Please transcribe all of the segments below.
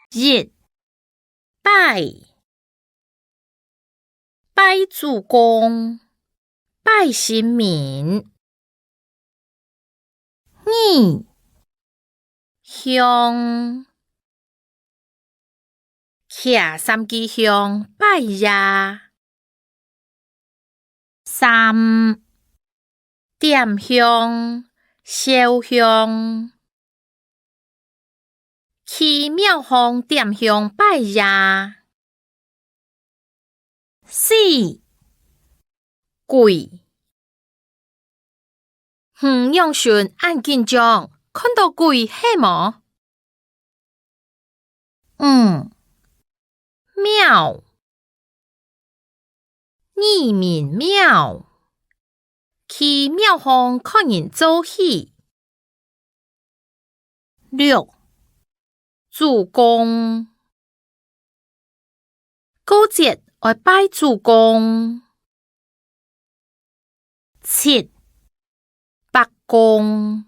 日拜，拜祖公，拜神明。二香，徛三支香拜爷。三点香，烧香，去庙方点香拜爷。四跪，杨顺按紧张，看到跪嘿无？五庙，义民庙，去庙方看人做戏。六祖公，过节爱拜祖公。七白公，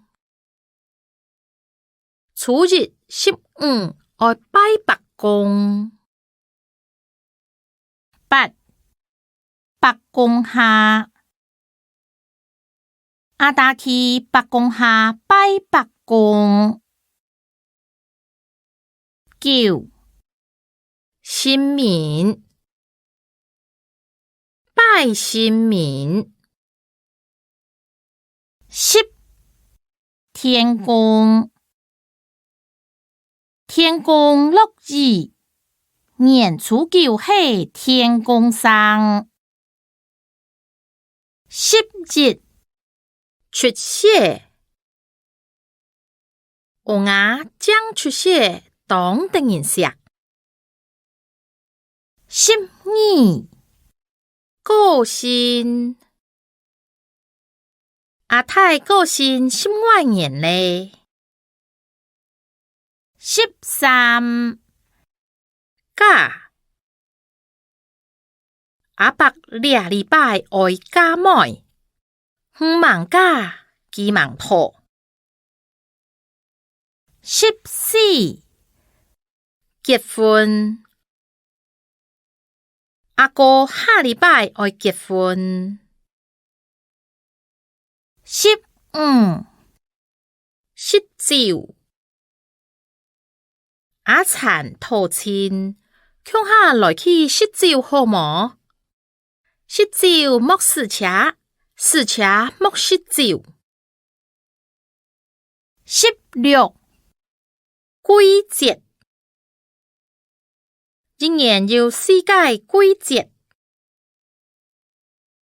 初日15爱拜白公。八白公下，阿达去白公下拜白公。九神明，拜神明。十天公，天公落日，年初九系天公生。11出血，有牙将出血当等人食。12过身，阿太过身10万年嘞。13嫁，阿伯2礼拜爱嫁妹，远忙嫁，急忙拖。14结婚，阿哥下礼拜爱结婚。15失酒，阿田讨亲，乡下来去失酒好无？失酒莫试车，试车莫失酒。16归节，一年有4届归节。